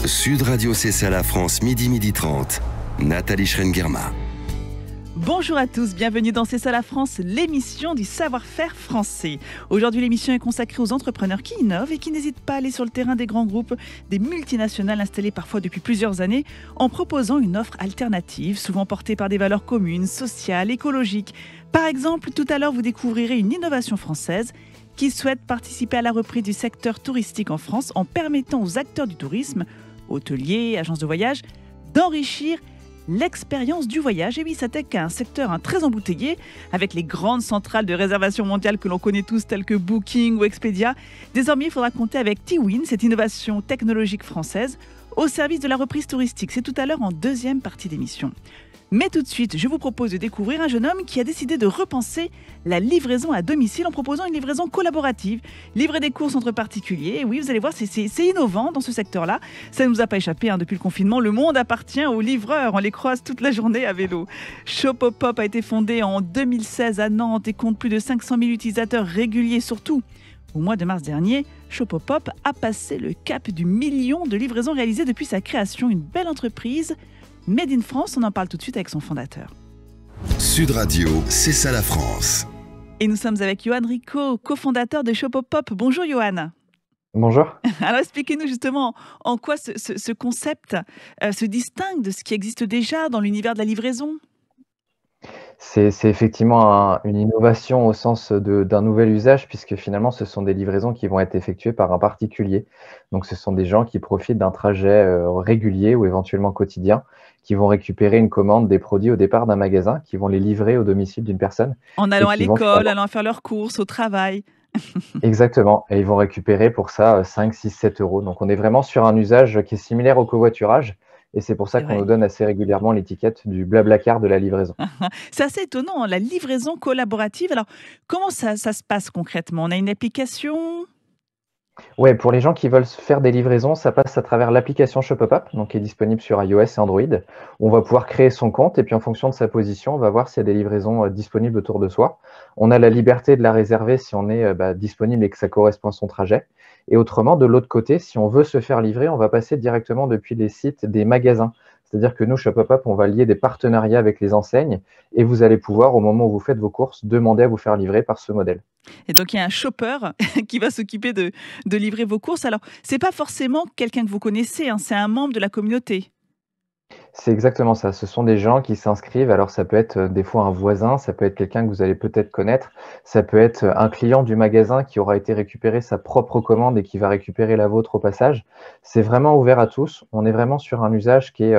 Sud Radio C'est ça la France, midi 30. Nathalie Schrengerma. Bonjour à tous, bienvenue dans C'est ça la France, l'émission du savoir-faire français. Aujourd'hui, l'émission est consacrée aux entrepreneurs qui innovent et qui n'hésitent pas à aller sur le terrain des grands groupes, des multinationales installées parfois depuis plusieurs années, en proposant une offre alternative, souvent portée par des valeurs communes, sociales, écologiques. Par exemple, tout à l'heure, vous découvrirez une innovation française qui souhaite participer à la reprise du secteur touristique en France en permettant aux acteurs du tourisme, hôteliers, agences de voyage, d'enrichir l'expérience du voyage. Et oui, s'attaque à un secteur très embouteillé, avec les grandes centrales de réservation mondiale que l'on connaît tous, telles que Booking ou Expedia. Désormais, il faudra compter avec Twin, cette innovation technologique française, au service de la reprise touristique. C'est tout à l'heure en deuxième partie d'émission. Mais tout de suite, je vous propose de découvrir un jeune homme qui a décidé de repenser la livraison à domicile en proposant une livraison collaborative. Livrer des courses entre particuliers. Et oui, vous allez voir, c'est innovant dans ce secteur-là. Ça ne nous a pas échappé depuis le confinement. Le monde appartient aux livreurs. On les croise toute la journée à vélo. Shopopop a été fondé en 2016 à Nantes et compte plus de 500 000 utilisateurs réguliers. Surtout, au mois de mars dernier, Shopopop a passé le cap du million de livraisons réalisées depuis sa création. Une belle entreprise Made in France, on en parle tout de suite avec son fondateur. Sud Radio, c'est ça la France. Et nous sommes avec Johan Rico, cofondateur de Shopopop. Bonjour Johan. Bonjour. Alors expliquez-nous justement en quoi ce concept se distingue de ce qui existe déjà dans l'univers de la livraison. C'est effectivement une innovation au sens d'un nouvel usage, puisque finalement, ce sont des livraisons qui vont être effectuées par un particulier. Donc, ce sont des gens qui profitent d'un trajet régulier ou éventuellement quotidien, qui vont récupérer une commande des produits au départ d'un magasin, qui vont les livrer au domicile d'une personne. En allant à l'école, allant faire leurs courses, au travail. Exactement. Et ils vont récupérer pour ça 5, 6, 7 euros. Donc, on est vraiment sur un usage qui est similaire au covoiturage. Et c'est pour ça qu'on nous donne assez régulièrement l'étiquette du Blablacar de la livraison. C'est assez étonnant, la livraison collaborative. Alors, comment ça se passe concrètement? On a une application? Ouais, pour les gens qui veulent faire des livraisons, ça passe à travers l'application Shopopop, donc qui est disponible sur iOS et Android, où on va pouvoir créer son compte et puis en fonction de sa position, on va voir s'il y a des livraisons disponibles autour de soi. On a la liberté de la réserver si on est disponible et que ça correspond à son trajet. Et autrement, de l'autre côté, si on veut se faire livrer, on va passer directement depuis les sites des magasins. C'est-à-dire que nous, Shopopop, on va lier des partenariats avec les enseignes et vous allez pouvoir, au moment où vous faites vos courses, demander à vous faire livrer par ce modèle. Et donc, il y a un shopper qui va s'occuper de livrer vos courses. Alors, ce n'est pas forcément quelqu'un que vous connaissez, c'est un membre de la communauté. C'est exactement ça. Ce sont des gens qui s'inscrivent. Alors, ça peut être des fois un voisin, ça peut être quelqu'un que vous allez peut-être connaître, ça peut être un client du magasin qui aura été récupérer sa propre commande et qui va récupérer la vôtre au passage. C'est vraiment ouvert à tous. On est vraiment sur un usage qui est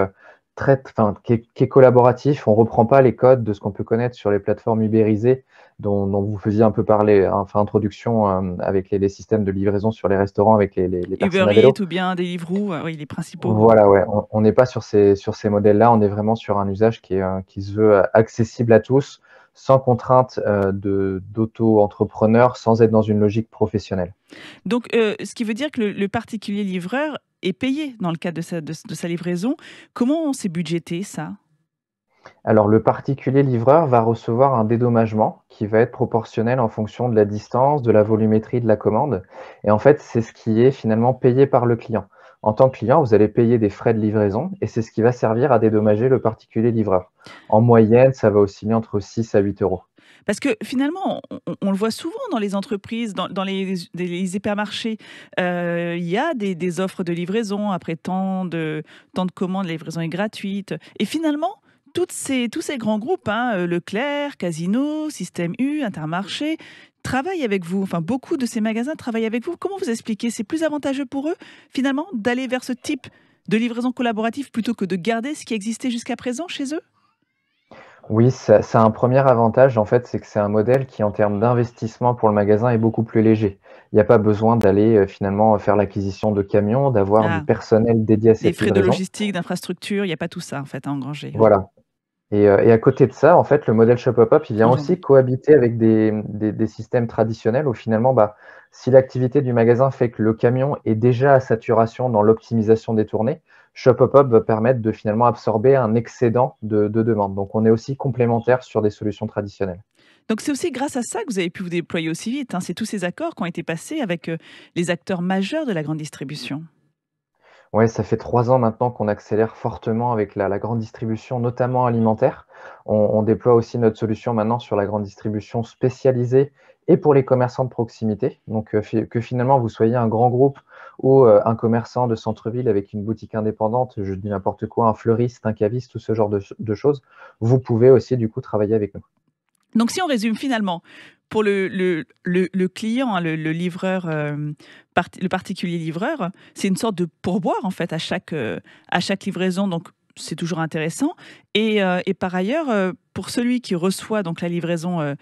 qui est collaboratif. On ne reprend pas les codes de ce qu'on peut connaître sur les plateformes ubérisées dont vous faisiez un peu parler, introduction avec les systèmes de livraison sur les restaurants avec les personnes à vélo. Uber Eats ou bien Deliveroo, oui, les principaux. Voilà, ouais. On n'est pas sur ces modèles-là. On est vraiment sur un usage qui se veut accessible à tous, sans contrainte d'auto-entrepreneur, sans être dans une logique professionnelle. Donc, ce qui veut dire que le particulier livreur est payé dans le cadre de sa livraison. Comment c'est budgété, ça? Alors, le particulier livreur va recevoir un dédommagement qui va être proportionnel en fonction de la distance, de la volumétrie de la commande. Et en fait, c'est ce qui est finalement payé par le client. En tant que client, vous allez payer des frais de livraison et c'est ce qui va servir à dédommager le particulier livreur. En moyenne, ça va osciller entre 6 à 8 euros. Parce que finalement, on le voit souvent dans les entreprises, dans les hypermarchés. Il y a des offres de livraison après tant de commandes, la livraison est gratuite. Et finalement, tous ces grands groupes, Leclerc, Casino, Système U, Intermarché, travaillent avec vous. Enfin, beaucoup de ces magasins travaillent avec vous. Comment vous expliquez? C'est plus avantageux pour eux, finalement, d'aller vers ce type de livraison collaborative plutôt que de garder ce qui existait jusqu'à présent chez eux? Oui, ça a un premier avantage, en fait, c'est que c'est un modèle qui, en termes d'investissement pour le magasin, est beaucoup plus léger. Il n'y a pas besoin d'aller finalement faire l'acquisition de camions, d'avoir du personnel dédié à Des cette frais de livraison. logistique, d'infrastructure, il n'y a pas tout ça en fait à engranger. Voilà. Et à côté de ça, en fait, le modèle Shopopop, il vient aussi cohabiter avec des systèmes traditionnels où finalement, si l'activité du magasin fait que le camion est déjà à saturation dans l'optimisation des tournées, Shopopop va permettre de finalement absorber un excédent de demande. Donc, on est aussi complémentaire sur des solutions traditionnelles. Donc c'est aussi grâce à ça que vous avez pu vous déployer aussi vite. C'est tous ces accords qui ont été passés avec les acteurs majeurs de la grande distribution. Ouais, ça fait 3 ans maintenant qu'on accélère fortement avec la grande distribution, notamment alimentaire. On déploie aussi notre solution maintenant sur la grande distribution spécialisée et pour les commerçants de proximité. Donc, que finalement vous soyez un grand groupe ou, un commerçant de centre-ville avec une boutique indépendante, je dis n'importe quoi, un fleuriste, un caviste, tout ce genre de choses, vous pouvez aussi du coup travailler avec nous. Donc si on résume finalement, pour le client, hein, le livreur, le particulier livreur, c'est une sorte de pourboire en fait à chaque livraison, donc c'est toujours intéressant et par ailleurs, pour celui qui reçoit donc la livraison,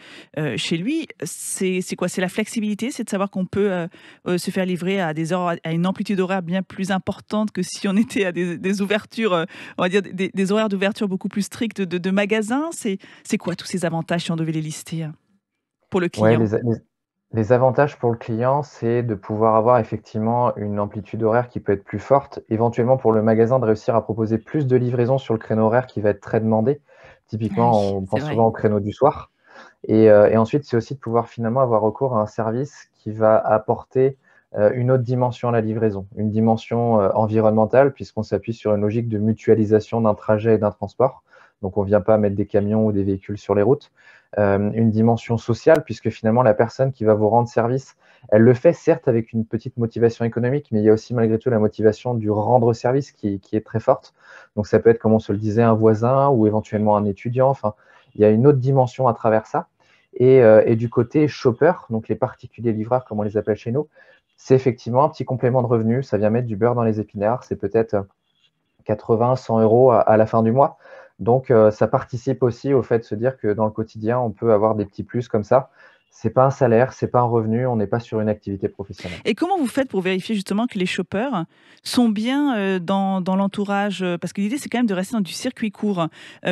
chez lui, c'est quoi? C'est la flexibilité? C'est de savoir qu'on peut, se faire livrer à des heures à une amplitude horaire bien plus importante que si on était à des ouvertures, on va dire des horaires d'ouverture beaucoup plus stricts de magasins? C'est quoi tous ces avantages si on devait les lister, pour le Ouais, client? les avantages pour le client, c'est de pouvoir avoir effectivement une amplitude horaire qui peut être plus forte. Éventuellement, pour le magasin, de réussir à proposer plus de livraisons sur le créneau horaire qui va être très demandé. Ah oui, Typiquement, on c'est pense vrai. souvent au créneau du soir. Et ensuite, c'est aussi de pouvoir finalement avoir recours à un service qui va apporter une autre dimension à la livraison, une dimension environnementale, puisqu'on s'appuie sur une logique de mutualisation d'un trajet et d'un transport. Donc, on ne vient pas mettre des camions ou des véhicules sur les routes. Une dimension sociale, puisque finalement, la personne qui va vous rendre service, elle le fait certes avec une petite motivation économique, mais il y a aussi malgré tout la motivation du rendre service qui est très forte. Donc, ça peut être, comme on se le disait, un voisin ou éventuellement un étudiant. Enfin, il y a une autre dimension à travers ça. Et du côté shopper, donc les particuliers livreurs, comme on les appelle chez nous, c'est effectivement un petit complément de revenu. Ça vient mettre du beurre dans les épinards. C'est peut-être 80, 100 euros à la fin du mois. Donc, ça participe aussi au fait de se dire que dans le quotidien, on peut avoir des petits plus comme ça. C'est pas un salaire, c'est pas un revenu, on n'est pas sur une activité professionnelle. Et comment vous faites pour vérifier justement que les shoppers sont bien, dans l'entourage, parce que l'idée c'est quand même de rester dans du circuit court,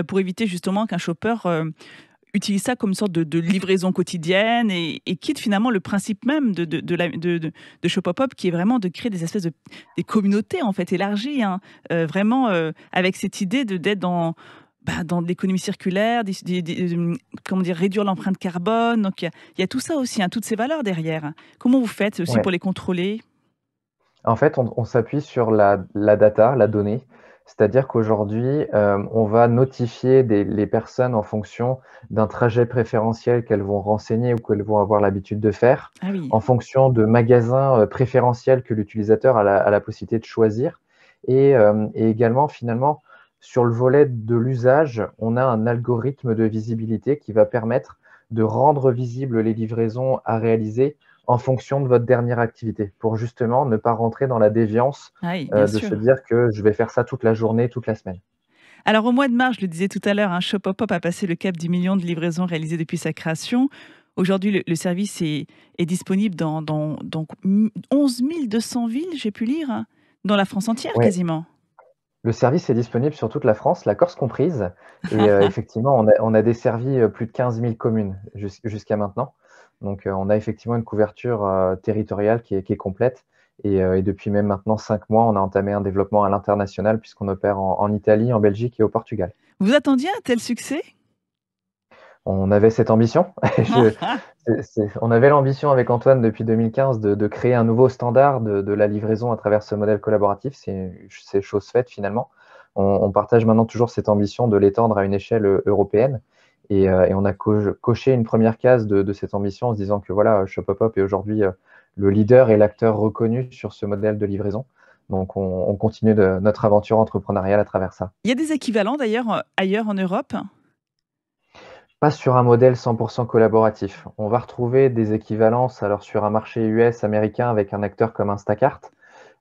pour éviter justement qu'un shopper, utilise ça comme une sorte de livraison quotidienne et quitte finalement le principe même de Shopopop qui est vraiment de créer des espèces de des communautés en fait élargies, hein, vraiment, avec cette idée d'être dans de l'économie circulaire, comment dire? Réduire l'empreinte carbone, donc il y a tout ça aussi, hein, toutes ces valeurs derrière. Comment vous faites aussi Ouais. pour les contrôler? En fait, on s'appuie sur la data, la donnée. C'est-à-dire qu'aujourd'hui, on va notifier les personnes en fonction d'un trajet préférentiel qu'elles vont renseigner ou qu'elles vont avoir l'habitude de faire, Ah oui. en fonction de magasins, préférentiels que l'utilisateur a la possibilité de choisir et également finalement sur le volet de l'usage, on a un algorithme de visibilité qui va permettre de rendre visibles les livraisons à réaliser en fonction de votre dernière activité, pour justement ne pas rentrer dans la déviance, Ah oui, bien de se sûr. dire que je vais faire ça toute la journée, toute la semaine. Alors au mois de mars, je le disais tout à l'heure, hein, Shopopop a passé le cap du million de livraisons réalisées depuis sa création. Aujourd'hui, le service est disponible dans 11 200 villes, j'ai pu lire, hein, dans la France entière Ouais, quasiment. le service est disponible sur toute la France, la Corse comprise et effectivement, on a desservi, plus de 15 000 communes jusqu'à maintenant. Donc, on a effectivement une couverture, territoriale qui est complète et depuis même maintenant 5 mois, on a entamé un développement à l'international puisqu'on opère en Italie, en Belgique et au Portugal. Vous attendiez un tel succès? On avait cette ambition. Je on avait l'ambition avec Antoine depuis 2015 de créer un nouveau standard de la livraison à travers ce modèle collaboratif. C'est chose faite finalement. On partage maintenant toujours cette ambition de l'étendre à une échelle européenne et on a coché une première case de cette ambition en se disant que voilà, Shopopop est aujourd'hui le leader et l'acteur reconnu sur ce modèle de livraison. Donc on continue notre aventure entrepreneuriale à travers ça. Il y a des équivalents d'ailleurs, ailleurs en Europe? Pas sur un modèle 100% collaboratif. On va retrouver des équivalences alors sur un marché US américain avec un acteur comme Instacart.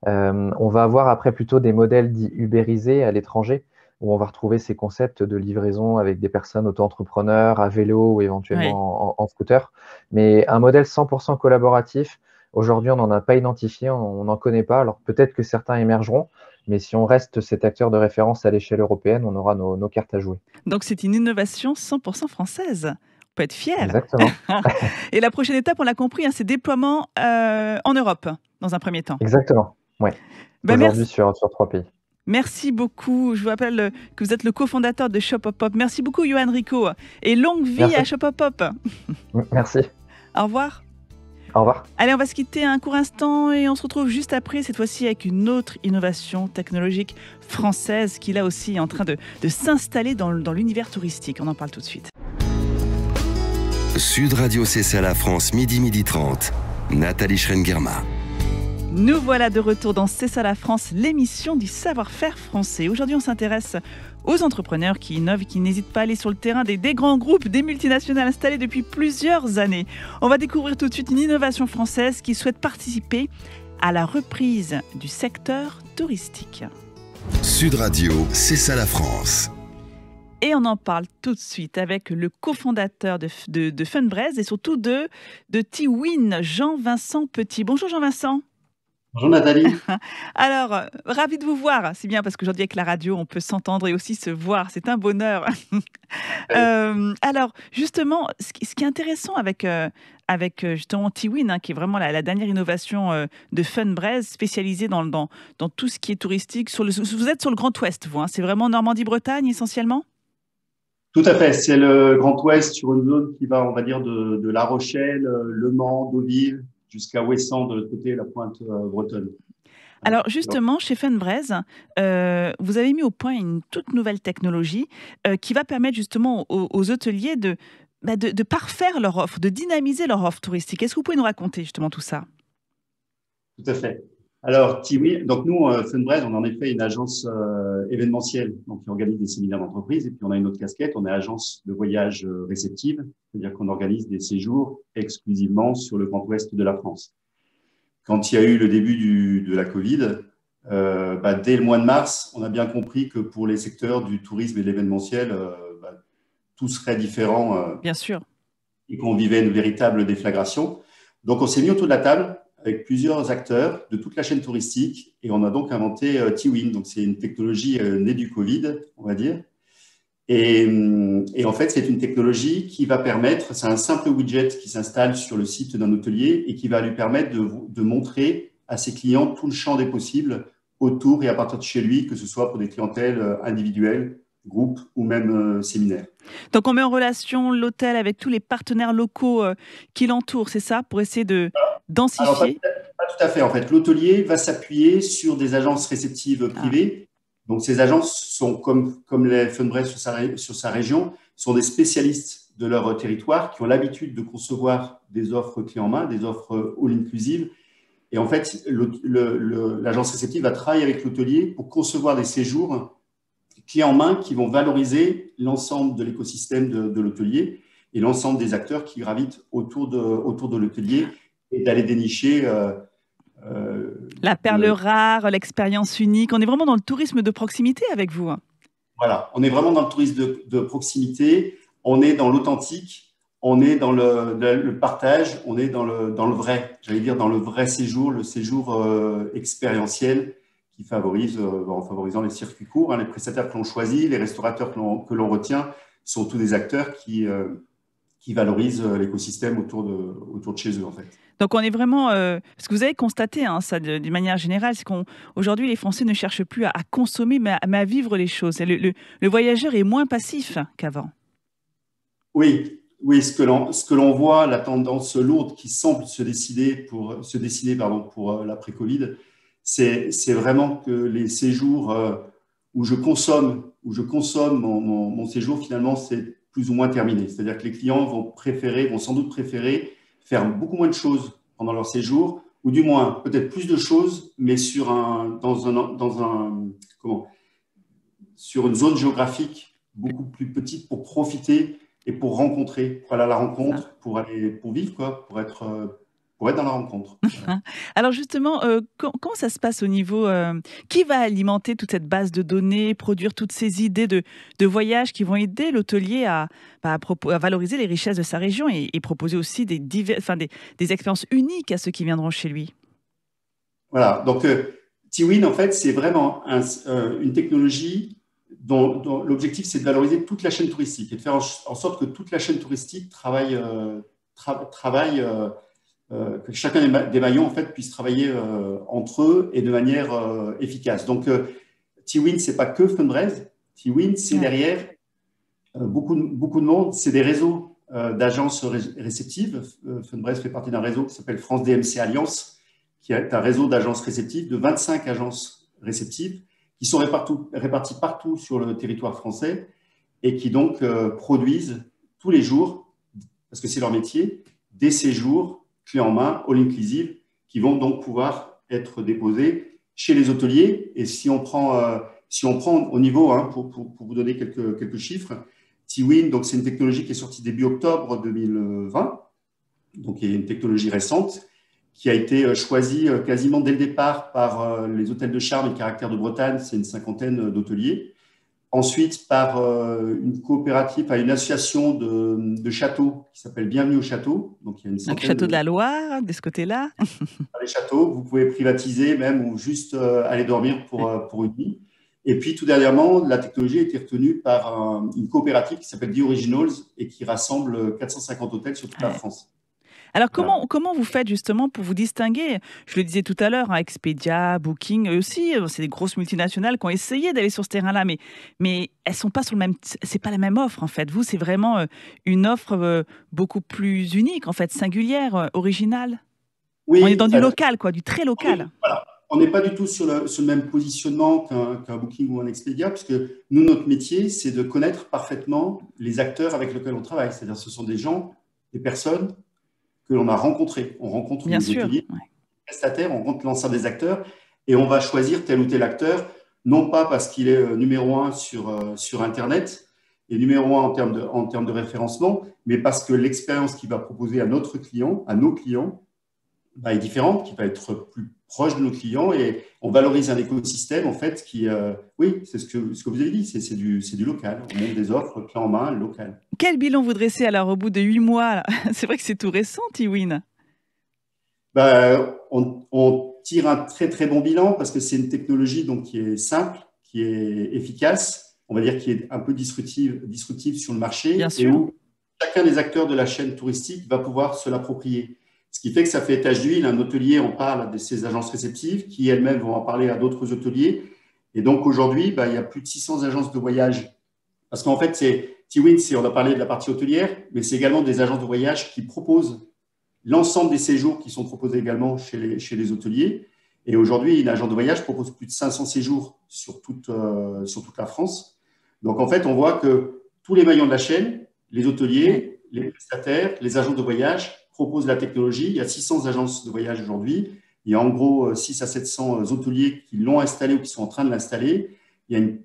On va avoir après plutôt des modèles dits ubérisés à l'étranger, où on va retrouver ces concepts de livraison avec des personnes auto-entrepreneurs, à vélo ou Oui. éventuellement en scooter. Mais un modèle 100% collaboratif, aujourd'hui, on n'en a pas identifié, on n'en connaît pas. Alors peut-être que certains émergeront, mais si on reste cet acteur de référence à l'échelle européenne, on aura nos cartes à jouer. Donc c'est une innovation 100% française. On peut être fier. Exactement. Et la prochaine étape, on l'a compris, hein, c'est déploiement, en Europe, dans un premier temps. Exactement. Ouais. Ben Aujourd'hui merci. sur 3 pays. Merci beaucoup. Je vous rappelle que vous êtes le cofondateur de Shopopop. Merci beaucoup, Johan Rico. Et longue vie Merci. à Shopopop. Merci. Au revoir. Au revoir. Allez, on va se quitter un court instant et on se retrouve juste après, cette fois-ci avec une autre innovation technologique française qui là aussi est en train de s'installer dans l'univers touristique. On en parle tout de suite. Sud Radio, c'est ça la France, midi 30. Nathalie Schrengerma. Nous voilà de retour dans C'est ça la France, l'émission du savoir-faire français. Aujourd'hui, on s'intéresse aux entrepreneurs qui innovent et qui n'hésitent pas à aller sur le terrain des grands groupes, des multinationales installées depuis plusieurs années. On va découvrir tout de suite une innovation française qui souhaite participer à la reprise du secteur touristique. Sud Radio, c'est ça la France. Et on en parle tout de suite avec le cofondateur de Funbraise et surtout de Tiwin, Jean-Vincent Petit. Bonjour Jean-Vincent. Bonjour Nathalie. Alors, ravi de vous voir. C'est bien parce qu'aujourd'hui avec la radio, on peut s'entendre et aussi se voir. C'est un bonheur. Alors, justement, ce qui est intéressant avec justement Tiwin, qui est vraiment la dernière innovation de Funbraise, spécialisée dans tout ce qui est touristique. Vous êtes sur le Grand Ouest, vous. C'est vraiment Normandie-Bretagne essentiellement? Tout à fait. C'est le Grand Ouest sur une zone qui va, on va dire, de La Rochelle, Le Mans, Deauville, jusqu'à Ouessant de l'autre côté, la pointe bretonne. Alors justement, chez Funbraise, vous avez mis au point une toute nouvelle technologie qui va permettre justement aux hôteliers de parfaire leur offre, de dynamiser leur offre touristique. Est-ce que vous pouvez nous raconter justement tout ça? Tout à fait. Alors, Tiwin, donc nous, Funbraise, on en est fait une agence événementielle, donc qui organise des séminaires d'entreprise, et puis on a une autre casquette, on est agence de voyage réceptive, c'est-à-dire qu'on organise des séjours exclusivement sur le Grand Ouest de la France. Quand il y a eu le début de la Covid, dès le mois de mars, on a bien compris que pour les secteurs du tourisme et de l'événementiel, tout serait différent. Bien sûr. Et qu'on vivait une véritable déflagration. Donc, on s'est mis autour de la table avec plusieurs acteurs de toute la chaîne touristique et on a donc inventé Tiwin. Donc, c'est une technologie née du Covid, on va dire. Et en fait, c'est une technologie qui va permettre, c'est un simple widget qui s'installe sur le site d'un hôtelier et qui va lui permettre de montrer à ses clients tout le champ des possibles autour et à partir de chez lui, que ce soit pour des clientèles individuelles, groupes ou même séminaires. Donc, on met en relation l'hôtel avec tous les partenaires locaux qui l'entourent, c'est ça, pour essayer de densifier? Alors, pas tout à fait. En fait, l'hôtelier va s'appuyer sur des agences réceptives privées. Donc, ces agences sont comme les Funbraise sur sa région, sont des spécialistes de leur territoire qui ont l'habitude de concevoir des offres clés en main, des offres all-inclusive. Et en fait, l'agence réceptive va travailler avec l'hôtelier pour concevoir des séjours clés en main qui vont valoriser l'ensemble de l'écosystème de l'hôtelier et l'ensemble des acteurs qui gravitent autour de l'hôtelier et d'aller dénicher la perle rare, l'expérience unique. On est vraiment dans le tourisme de proximité avec vous. Voilà, on est vraiment dans le tourisme de proximité, on est dans l'authentique, on est dans le partage, on est dans le vrai, j'allais dire dans le vrai séjour, le séjour expérientiel qui favorise, en favorisant les circuits courts. Les prestataires que l'on choisit, les restaurateurs que l'on retient sont tous des acteurs qui valorisent l'écosystème autour de chez eux, en fait. Donc, on est vraiment… ce que vous avez constaté, ça, d'une manière générale, c'est qu'aujourd'hui, les Français ne cherchent plus à consommer, mais à vivre les choses. Le voyageur est moins passif qu'avant. Oui, ce que l'on voit, la tendance lourde qui semble se dessiner pour l'après-Covid, c'est vraiment que les séjours où je consomme mon séjour, finalement, c'est plus ou moins terminé. C'est-à-dire que les clients vont sans doute préférer faire beaucoup moins de choses pendant leur séjour, ou du moins peut-être plus de choses, mais sur une zone géographique beaucoup plus petite pour profiter et pour rencontrer, pour aller à la rencontre, pour vivre, quoi, pour être dans la rencontre. Voilà. Alors justement, comment ça se passe au niveau… qui va alimenter toute cette base de données, produire toutes ces idées de voyage qui vont aider l'hôtelier à valoriser les richesses de sa région et proposer aussi des expériences uniques à ceux qui viendront chez lui? Voilà, donc Tiwin, en fait, c'est vraiment une technologie dont l'objectif, c'est de valoriser toute la chaîne touristique et de faire en sorte que toute la chaîne touristique travaille que chacun des maillons en fait puisse travailler entre eux et de manière efficace. Donc, Tiwin, c'est pas que Funbraise. Tiwin, c'est derrière beaucoup de monde. C'est des réseaux d'agences réceptives. Funbraise fait partie d'un réseau qui s'appelle France DMC Alliance, qui est un réseau d'agences réceptives, de 25 agences réceptives, qui sont réparties partout sur le territoire français et qui donc produisent tous les jours, parce que c'est leur métier, des séjours clés en main, all inclusive, qui vont donc pouvoir être déposés chez les hôteliers. Et si on prend au niveau, pour vous donner quelques chiffres, Tiwin, donc c'est une technologie qui est sortie début octobre 2020, donc il y a une technologie récente, qui a été choisie quasiment dès le départ par les hôtels de charme et caractère de Bretagne, c'est une 50aine d'hôteliers. Ensuite, par une coopérative, une association de châteaux qui s'appelle Bienvenue au Château. Donc, il y a une Donc, Château de la Loire, de ce côté-là. Les châteaux, vous pouvez privatiser même ou juste aller dormir pour une nuit. Et puis, tout dernièrement, la technologie a été retenue par une coopérative qui s'appelle The Originals et qui rassemble 450 hôtels sur toute la France. Alors, comment vous faites justement pour vous distinguer? Je le disais tout à l'heure, Expedia, Booking, eux aussi, c'est des grosses multinationales qui ont essayé d'aller sur ce terrain-là, mais elles sont pas sur le même. C'est pas la même offre en fait. Vous, c'est vraiment une offre beaucoup plus unique, en fait, singulière, originale. Oui, on est dans du local, du très local. Voilà. On n'est pas du tout sur le même positionnement qu'un Booking ou un Expedia, puisque nous, notre métier, c'est de connaître parfaitement les acteurs avec lesquels on travaille. C'est-à-dire, ce sont des gens, des personnes que l'on a rencontrés. On rencontre les hôteliers, les prestataires, on rencontre l'ensemble des acteurs et on va choisir tel ou tel acteur, non pas parce qu'il est numéro 1 sur Internet et numéro 1 en termes de référencement, mais parce que l'expérience qu'il va proposer à nos clients, est différente, qui va être plus proche de nos clients et on valorise un écosystème en fait qui, c'est ce que vous avez dit, c'est du local. On monte des offres clés en main locales. Quel bilan vous dressez alors au bout de 8 mois? C'est vrai que c'est tout récent, Tiwin. On tire un très très bon bilan parce que c'est une technologie donc, qui est simple, qui est efficace, on va dire qui est un peu disruptive sur le marché. Bien sûr. Et où chacun des acteurs de la chaîne touristique va pouvoir se l'approprier. Ce qui fait que ça fait tache d'huile. Un hôtelier en parle de ces agences réceptives qui elles-mêmes vont en parler à d'autres hôteliers. Et donc aujourd'hui, il y a plus de 600 agences de voyage. Parce qu'en fait, Tiwin, on a parlé de la partie hôtelière, mais c'est également des agences de voyage qui proposent l'ensemble des séjours qui sont proposés également chez les hôteliers. Et aujourd'hui, une agence de voyage propose plus de 500 séjours sur toute la France. Donc en fait, on voit que tous les maillons de la chaîne, les hôteliers, les prestataires, les agences de voyage, propose la technologie. Il y a 600 agences de voyage aujourd'hui. Il y a en gros 600 à 700 hôteliers qui l'ont installé ou qui sont en train de l'installer. Il y a une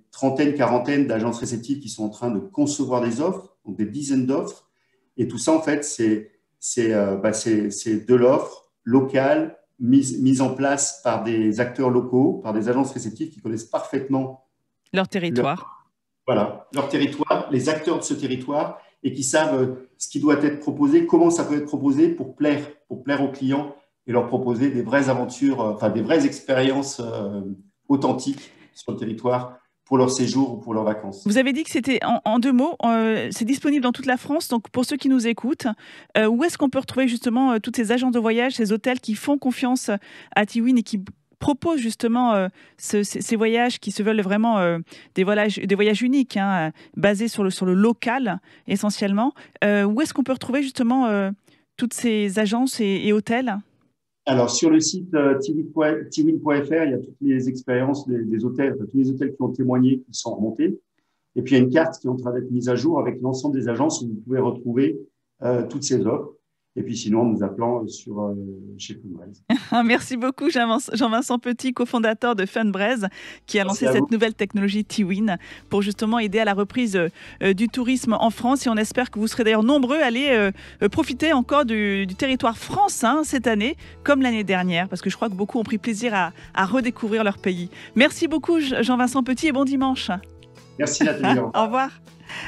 quarantaine d'agences réceptives qui sont en train de concevoir des offres, donc des dizaines d'offres. Et tout ça, en fait, c'est de l'offre locale mise en place par des acteurs locaux, par des agences réceptives qui connaissent parfaitement leur territoire. Leur territoire, les acteurs de ce territoire et qui savent ce qui doit être proposé, comment ça peut être proposé pour plaire aux clients et leur proposer des vraies aventures, des vraies expériences authentiques sur le territoire pour leur séjour ou pour leurs vacances. Vous avez dit que c'était, en 2 mots, c'est disponible dans toute la France. Donc, pour ceux qui nous écoutent, où est-ce qu'on peut retrouver justement toutes ces agences de voyage, ces hôtels qui font confiance à Tiwin et qui proposent justement ces voyages qui se veulent vraiment des voyages uniques, basés sur le local essentiellement. Où est-ce qu'on peut retrouver justement toutes ces agences et hôtels? Alors, sur le site tiwin.fr, il y a toutes les expériences des hôtels, tous les hôtels qui ont témoigné, qui sont remontés. Et puis, il y a une carte qui est en train d'être mise à jour avec l'ensemble des agences où vous pouvez retrouver toutes ces offres. Et puis sinon, en nous appelant chez Funbraise. Merci beaucoup, Jean-Vincent Petit, cofondateur de Funbraise, qui a lancé cette nouvelle technologie Tiwin pour justement aider à la reprise du tourisme en France. Et on espère que vous serez d'ailleurs nombreux à aller profiter encore du territoire France cette année, comme l'année dernière, parce que je crois que beaucoup ont pris plaisir à redécouvrir leur pays. Merci beaucoup, Jean-Vincent Petit, et bon dimanche. Merci Nathalie. Au revoir.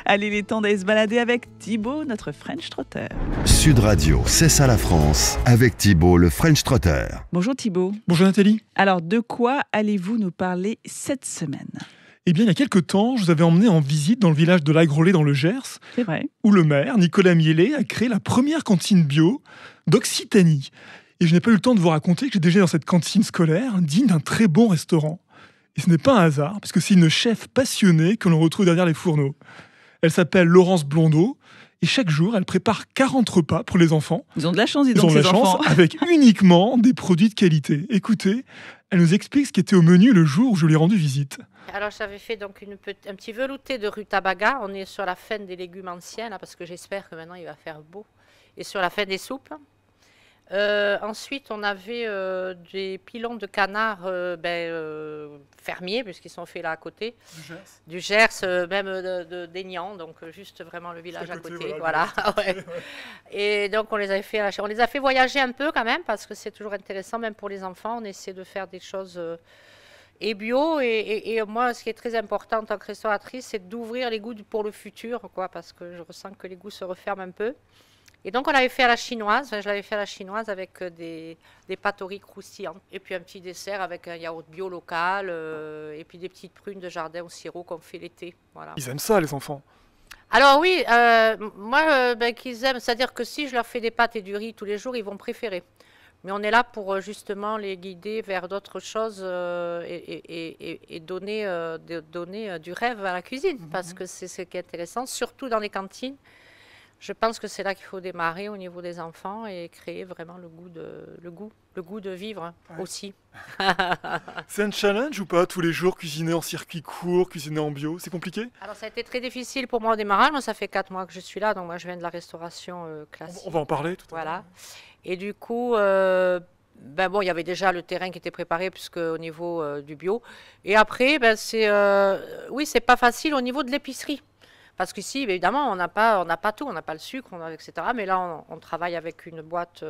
Allez, il est temps d'aller se balader avec Thibaut, notre French Trotter. Sud Radio, c'est ça la France, avec Thibaut, le French Trotter. Bonjour Thibaut. Bonjour Nathalie. Alors, de quoi allez-vous nous parler cette semaine ? Eh bien, il y a quelques temps, je vous avais emmené en visite dans le village de l'Aigrelais dans le Gers. C'est vrai. Où le maire, Nicolas Miellet, a créé la première cantine bio d'Occitanie. Et je n'ai pas eu le temps de vous raconter que j'ai déjeuné dans cette cantine scolaire, digne d'un très bon restaurant. Et ce n'est pas un hasard, parce que c'est une chef passionnée que l'on retrouve derrière les fourneaux. Elle s'appelle Laurence Blondeau, et Et chaque jour, elle prépare 40 repas pour les enfants. Ils ont de la chance, Ils ont de la chance avec uniquement des produits de qualité. Écoutez, elle nous explique ce qui était au menu le jour où je lui ai rendu visite. Alors j'avais fait donc un petit velouté de rutabaga. On est sur la fin des légumes anciens là, parce que j'espère que maintenant il va faire beau. Et sur la fin des soupes. Ensuite, on avait des pilons de canard fermiers, puisqu'ils sont faits là à côté. Du Gers, même d'Aignan, donc juste vraiment le village à côté. Voilà. Ouais. Et donc, on les avait fait, on les a fait voyager un peu quand même, parce que c'est toujours intéressant, même pour les enfants. On essaie de faire des choses et bio. Et moi, ce qui est très important en tant que restauratrice, c'est d'ouvrir les goûts pour le futur, quoi, parce que je ressens que les goûts se referment un peu. Et donc, on l'avait fait à la chinoise. Je l'avais fait à la chinoise avec des pâtes au riz croustillantes. Et puis, un petit dessert avec un yaourt bio local. Et puis, des petites prunes de jardin au sirop qu'on fait l'été. Voilà. Ils aiment ça, les enfants. Alors oui, moi, qu'ils aiment. C'est-à-dire que si je leur fais des pâtes et du riz tous les jours, ils vont préférer. Mais on est là pour justement les guider vers d'autres choses et donner du rêve à la cuisine. Parce que c'est ce qui est intéressant, surtout dans les cantines. Je pense que c'est là qu'il faut démarrer au niveau des enfants et créer vraiment le goût de vivre aussi. C'est un challenge ou pas, tous les jours, cuisiner en circuit court, cuisiner en bio? C'est compliqué? Alors ça a été très difficile pour moi au démarrage. Moi, ça fait 4 mois que je suis là, donc moi je viens de la restauration classique. On va en parler tout à l'heure. Voilà. Et du coup, il y avait déjà le terrain qui était préparé puisque au niveau du bio. Et après, c'est pas facile au niveau de l'épicerie. Parce qu'ici, évidemment, on n'a pas tout, on n'a pas le sucre, etc. Mais là, on travaille avec une boîte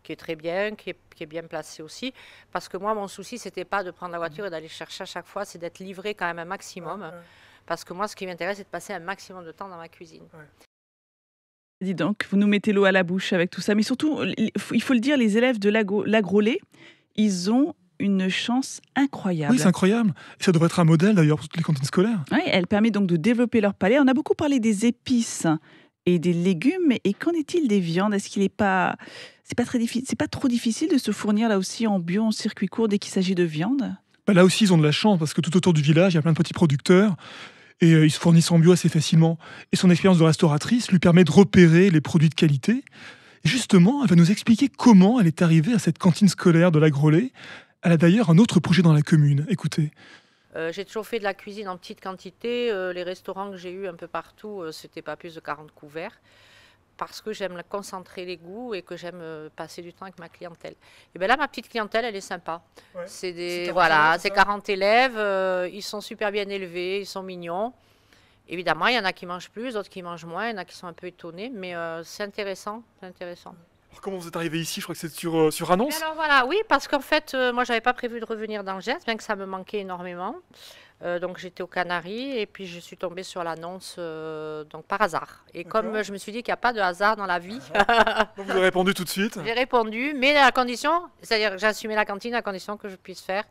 qui est très bien, qui est bien placée aussi. Parce que moi, mon souci, c'était pas de prendre la voiture et d'aller chercher à chaque fois, c'est d'être livré quand même un maximum. Parce que moi, ce qui m'intéresse, c'est de passer un maximum de temps dans ma cuisine. Dis donc, vous nous mettez l'eau à la bouche avec tout ça. Mais surtout, il faut le dire, les élèves de l'Agrolet, ils ont une chance incroyable. Oui, c'est incroyable. Et ça devrait être un modèle d'ailleurs pour toutes les cantines scolaires. Oui, elle permet donc de développer leur palais. On a beaucoup parlé des épices et des légumes. Et qu'en est-il des viandes? Est-ce qu'il n'est pas... C'est pas trop difficile de se fournir là aussi en bio, en circuit court dès qu'il s'agit de viande? Là aussi, ils ont de la chance parce que tout autour du village, il y a plein de petits producteurs. Et ils se fournissent en bio assez facilement. Et son expérience de restauratrice lui permet de repérer les produits de qualité. Et justement, elle va nous expliquer comment elle est arrivée à cette cantine scolaire de l'Agrolet. Elle a d'ailleurs un autre projet dans la commune. Écoutez. J'ai toujours fait de la cuisine en petite quantité. Les restaurants que j'ai eus un peu partout, c'était pas plus de 40 couverts. Parce que j'aime concentrer les goûts et que j'aime passer du temps avec ma clientèle. Et bien là, ma petite clientèle, elle est sympa. Ouais. C'est 40 élèves. Ils sont super bien élevés, ils sont mignons. Évidemment, il y en a qui mangent plus, d'autres qui mangent moins, il y en a qui sont un peu étonnés. Mais c'est intéressant, Alors, comment vous êtes arrivé ici? Je crois que c'est sur annonce. Alors voilà, oui, parce qu'en fait, moi, j'avais pas prévu de revenir dans le Gers, bien que ça me manquait énormément. Donc j'étais aux Canaries et puis je suis tombée sur l'annonce donc par hasard. Et comme je me suis dit qu'il n'y a pas de hasard dans la vie, donc vous avez répondu tout de suite? J'ai répondu, mais à la condition, c'est-à-dire que j'ai assumé la cantine à condition que je puisse faire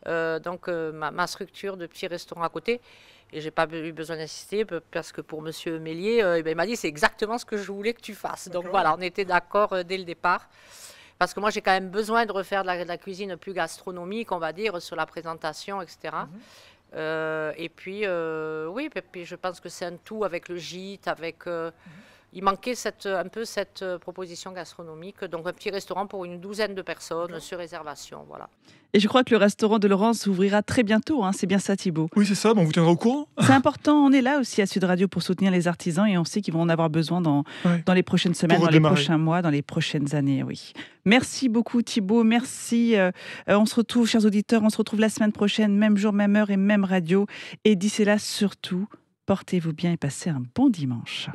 ma structure de petit restaurant à côté. Et j'ai pas eu besoin d'insister parce que pour Monsieur Mélier, il m'a dit c'est exactement ce que je voulais que tu fasses. Donc voilà, on était d'accord dès le départ. Parce que moi, j'ai quand même besoin de refaire de la cuisine plus gastronomique, on va dire, sur la présentation, etc. Et puis, puis je pense que c'est un tout avec le gîte, il manquait un peu cette proposition gastronomique, donc un petit restaurant pour une douzaine de personnes sur réservation, voilà. Et je crois que le restaurant de Laurence ouvrira très bientôt, hein, c'est bien ça Thibaut? Oui, c'est ça, on vous tiendra au courant. C'est important, on est là aussi à Sud Radio pour soutenir les artisans et on sait qu'ils vont en avoir besoin dans les prochaines semaines, dans les prochains mois, dans les prochaines années, oui. Merci beaucoup Thibaut, merci. On se retrouve, chers auditeurs, on se retrouve la semaine prochaine, même jour, même heure et même radio. Et d'ici là, surtout, portez-vous bien et passez un bon dimanche.